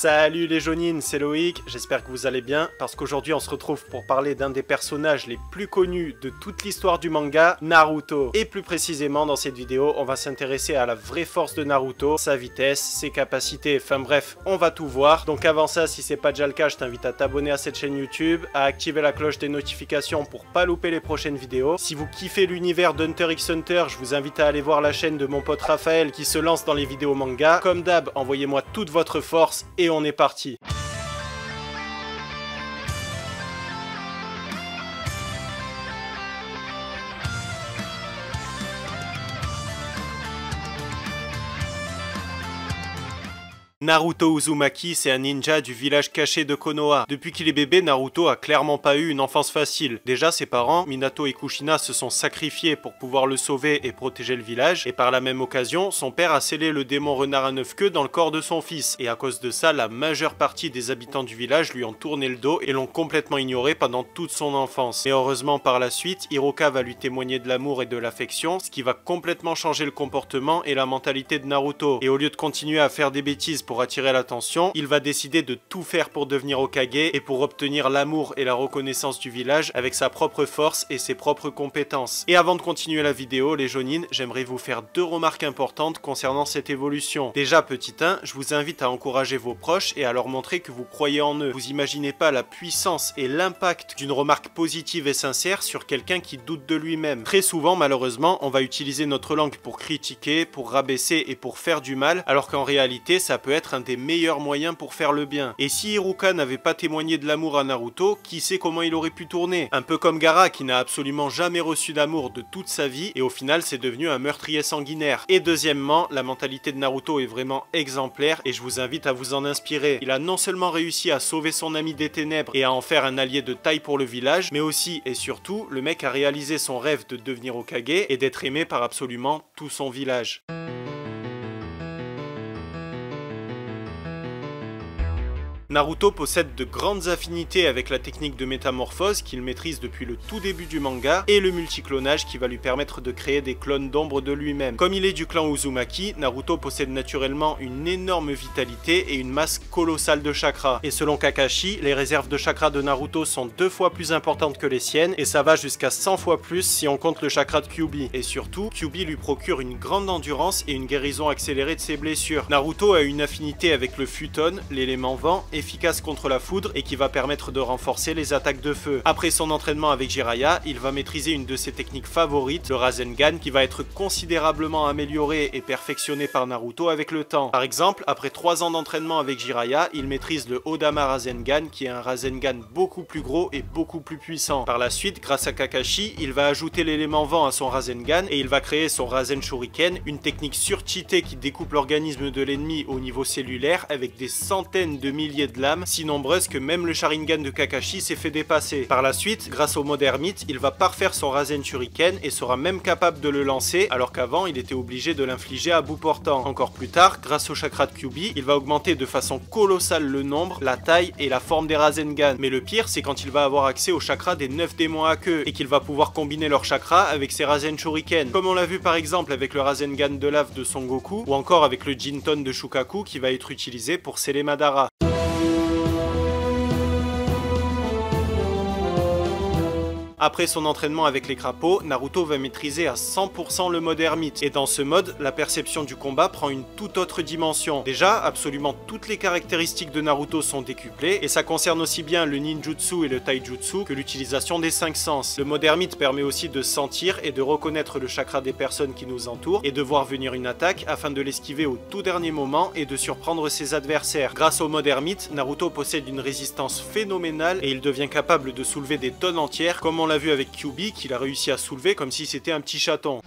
Salut les jaunines, c'est Loïc, j'espère que vous allez bien, parce qu'aujourd'hui on se retrouve pour parler d'un des personnages les plus connus de toute l'histoire du manga, Naruto. Et plus précisément dans cette vidéo, on va s'intéresser à la vraie force de Naruto, sa vitesse, ses capacités, enfin bref, on va tout voir. Donc avant ça, si c'est pas déjà le cas, je t'invite à t'abonner à cette chaîne YouTube, à activer la cloche des notifications pour pas louper les prochaines vidéos. Si vous kiffez l'univers d'Hunter x Hunter, je vous invite à aller voir la chaîne de mon pote Raphaël qui se lance dans les vidéos manga. Comme d'hab, envoyez-moi toute votre force et on est parti. Naruto Uzumaki, c'est un ninja du village caché de Konoha. Depuis qu'il est bébé, Naruto a clairement pas eu une enfance facile. Déjà, ses parents, Minato et Kushina, se sont sacrifiés pour pouvoir le sauver et protéger le village. Et par la même occasion, son père a scellé le démon renard à 9 queues dans le corps de son fils. Et à cause de ça, la majeure partie des habitants du village lui ont tourné le dos et l'ont complètement ignoré pendant toute son enfance. Mais heureusement, par la suite, Hiroka va lui témoigner de l'amour et de l'affection, ce qui va complètement changer le comportement et la mentalité de Naruto. Et au lieu de continuer à faire des bêtises pour attirer l'attention, il va décider de tout faire pour devenir Hokage et pour obtenir l'amour et la reconnaissance du village avec sa propre force et ses propres compétences. Et avant de continuer la vidéo, les jaunines, j'aimerais vous faire deux remarques importantes concernant cette évolution. Déjà, petit 1, je vous invite à encourager vos proches et à leur montrer que vous croyez en eux. Vous imaginez pas la puissance et l'impact d'une remarque positive et sincère sur quelqu'un qui doute de lui-même. Très souvent, malheureusement, on va utiliser notre langue pour critiquer, pour rabaisser et pour faire du mal, alors qu'en réalité, ça peut être un des meilleurs moyens pour faire le bien. Et si Hiruka n'avait pas témoigné de l'amour à Naruto, qui sait comment il aurait pu tourner? Un peu comme Gaara qui n'a absolument jamais reçu d'amour de toute sa vie et au final c'est devenu un meurtrier sanguinaire. Et deuxièmement, la mentalité de Naruto est vraiment exemplaire et je vous invite à vous en inspirer. Il a non seulement réussi à sauver son ami des ténèbres et à en faire un allié de taille pour le village, mais aussi et surtout, le mec a réalisé son rêve de devenir Hokage et d'être aimé par absolument tout son village. Naruto possède de grandes affinités avec la technique de métamorphose qu'il maîtrise depuis le tout début du manga et le multiclonage qui va lui permettre de créer des clones d'ombre de lui-même. Comme il est du clan Uzumaki, Naruto possède naturellement une énorme vitalité et une masse colossale de chakra. Et selon Kakashi, les réserves de chakra de Naruto sont 2 fois plus importantes que les siennes et ça va jusqu'à 100 fois plus si on compte le chakra de Kyuubi. Et surtout, Kyuubi lui procure une grande endurance et une guérison accélérée de ses blessures. Naruto a une affinité avec le futon, l'élément vent, efficace contre la foudre et qui va permettre de renforcer les attaques de feu. Après son entraînement avec Jiraiya, il va maîtriser une de ses techniques favorites, le Rasengan, qui va être considérablement amélioré et perfectionné par Naruto avec le temps. Par exemple, après 3 ans d'entraînement avec Jiraiya, il maîtrise le Odama Rasengan, qui est un Rasengan beaucoup plus gros et beaucoup plus puissant. Par la suite, grâce à Kakashi, il va ajouter l'élément vent à son Rasengan et il va créer son Rasen Shuriken, une technique surcheatée qui découpe l'organisme de l'ennemi au niveau cellulaire avec des centaines de milliers de lames, si nombreuses que même le Sharingan de Kakashi s'est fait dépasser. Par la suite, grâce au mode ermite, il va parfaire son Rasen Shuriken et sera même capable de le lancer, alors qu'avant il était obligé de l'infliger à bout portant. Encore plus tard, grâce au chakra de Kyuubi, il va augmenter de façon colossale le nombre, la taille et la forme des Rasengan. Mais le pire, c'est quand il va avoir accès au chakra des 9 démons à queue et qu'il va pouvoir combiner leur chakra avec ses Rasen Shuriken, comme on l'a vu par exemple avec le Rasengan de lave de Son Goku ou encore avec le Jinton de Shukaku qui va être utilisé pour sceller Madara. Après son entraînement avec les crapauds, Naruto va maîtriser à 100% le mode ermite. Et dans ce mode, la perception du combat prend une toute autre dimension. Déjà, absolument toutes les caractéristiques de Naruto sont décuplées, et ça concerne aussi bien le ninjutsu et le taijutsu que l'utilisation des 5 sens. Le mode ermite permet aussi de sentir et de reconnaître le chakra des personnes qui nous entourent, et de voir venir une attaque afin de l'esquiver au tout dernier moment et de surprendre ses adversaires. Grâce au mode ermite, Naruto possède une résistance phénoménale et il devient capable de soulever des tonnes entières, comme on l'a vu avec Kyuubi qu'il a réussi à soulever comme si c'était un petit chaton.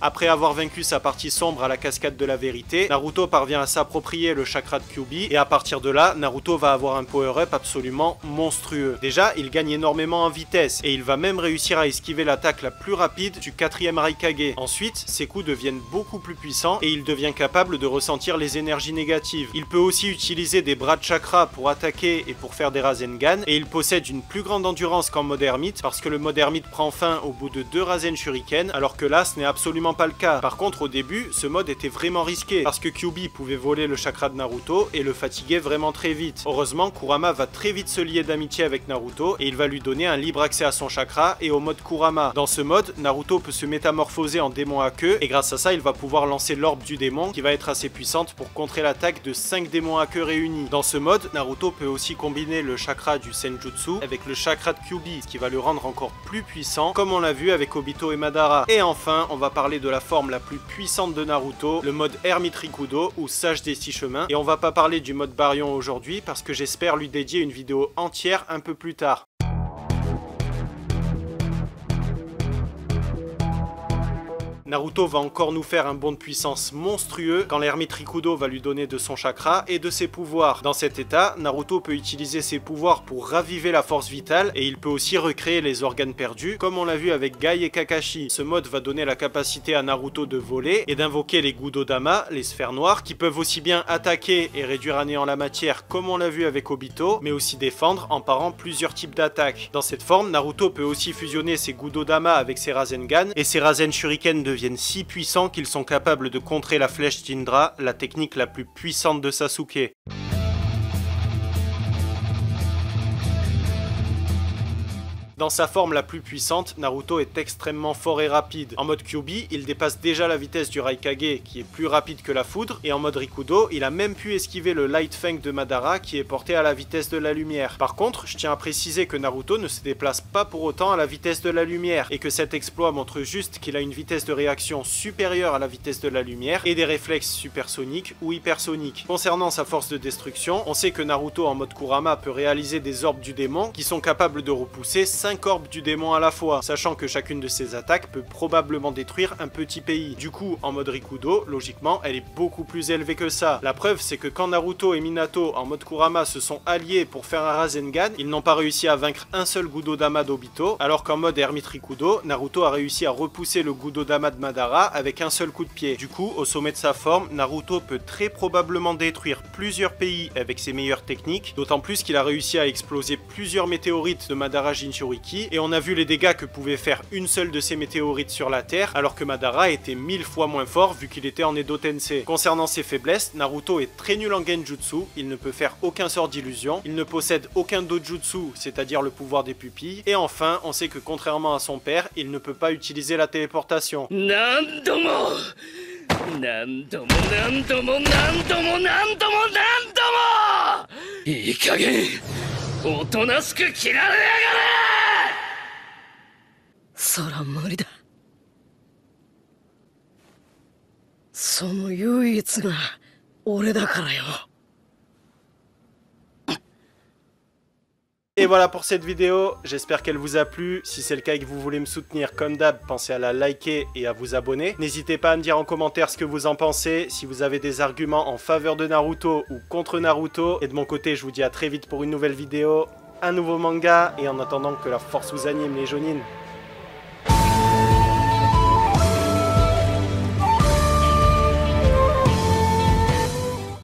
Après avoir vaincu sa partie sombre à la cascade de la vérité, Naruto parvient à s'approprier le chakra de Kyuubi et à partir de là, Naruto va avoir un power-up absolument monstrueux. Déjà, il gagne énormément en vitesse et il va même réussir à esquiver l'attaque la plus rapide du 4e Raikage. Ensuite, ses coups deviennent beaucoup plus puissants et il devient capable de ressentir les énergies négatives. Il peut aussi utiliser des bras de chakra pour attaquer et pour faire des Rasengan et il possède une plus grande endurance qu'en mode ermite parce que le mode ermite prend fin au bout de 2 Rasen Shuriken alors que là, ce n'est absolument absolument pas le cas. Par contre au début, ce mode était vraiment risqué, parce que Kyuubi pouvait voler le chakra de Naruto et le fatiguer vraiment très vite. Heureusement, Kurama va très vite se lier d'amitié avec Naruto et il va lui donner un libre accès à son chakra et au mode Kurama. Dans ce mode, Naruto peut se métamorphoser en démon à queue et grâce à ça, il va pouvoir lancer l'orbe du démon qui va être assez puissante pour contrer l'attaque de 5 démons à queue réunis. Dans ce mode, Naruto peut aussi combiner le chakra du Senjutsu avec le chakra de Kyuubi, ce qui va le rendre encore plus puissant, comme on l'a vu avec Obito et Madara. Et enfin, on va parler de la forme la plus puissante de Naruto, le mode Hermite Rikudo ou Sage des 6 chemins. Et on va pas parler du mode Baryon aujourd'hui parce que j'espère lui dédier une vidéo entière un peu plus tard. Naruto va encore nous faire un bond de puissance monstrueux quand l'Hermite Rikudo va lui donner de son chakra et de ses pouvoirs. Dans cet état, Naruto peut utiliser ses pouvoirs pour raviver la force vitale et il peut aussi recréer les organes perdus comme on l'a vu avec Gai et Kakashi. Ce mode va donner la capacité à Naruto de voler et d'invoquer les Gudodama, les sphères noires, qui peuvent aussi bien attaquer et réduire à néant la matière comme on l'a vu avec Obito, mais aussi défendre en parant plusieurs types d'attaques. Dans cette forme, Naruto peut aussi fusionner ses Gudodama avec ses Rasengan et ses Rasen Shuriken deviennent si puissants qu'ils sont capables de contrer la flèche Jinra, la technique la plus puissante de Sasuke. Dans sa forme la plus puissante, Naruto est extrêmement fort et rapide. En mode Kyuubi, il dépasse déjà la vitesse du Raikage qui est plus rapide que la foudre, et en mode Rikudo, il a même pu esquiver le Light Fang de Madara qui est porté à la vitesse de la lumière. Par contre, je tiens à préciser que Naruto ne se déplace pas pour autant à la vitesse de la lumière, et que cet exploit montre juste qu'il a une vitesse de réaction supérieure à la vitesse de la lumière, et des réflexes supersoniques ou hypersoniques. Concernant sa force de destruction, on sait que Naruto en mode Kurama peut réaliser des orbes du démon qui sont capables de repousser 5 orbes du démon à la fois, sachant que chacune de ces attaques peut probablement détruire un petit pays. Du coup, en mode Rikudo, logiquement, elle est beaucoup plus élevée que ça. La preuve, c'est que quand Naruto et Minato en mode Kurama se sont alliés pour faire un Rasengan, ils n'ont pas réussi à vaincre un seul Gudodama d'Obito, alors qu'en mode Hermite Rikudo, Naruto a réussi à repousser le Gudodama de Madara avec un seul coup de pied. Du coup, au sommet de sa forme, Naruto peut très probablement détruire plusieurs pays avec ses meilleures techniques, d'autant plus qu'il a réussi à exploser plusieurs météorites de Madara Jinchuriki, et on a vu les dégâts que pouvait faire une seule de ces météorites sur la Terre, alors que Madara était 1000 fois moins fort vu qu'il était en Edo Tensei. Concernant ses faiblesses, Naruto est très nul en Genjutsu, il ne peut faire aucun sort d'illusion, il ne possède aucun Dojutsu, c'est-à-dire le pouvoir des pupilles, et enfin, on sait que contrairement à son père, il ne peut pas utiliser la téléportation. Et voilà pour cette vidéo, j'espère qu'elle vous a plu. Si c'est le cas et que vous voulez me soutenir comme d'hab, pensez à la liker et à vous abonner. N'hésitez pas à me dire en commentaire ce que vous en pensez, si vous avez des arguments en faveur de Naruto ou contre Naruto. Et de mon côté, je vous dis à très vite pour une nouvelle vidéo, un nouveau manga, et en attendant que la force vous anime les Jonin.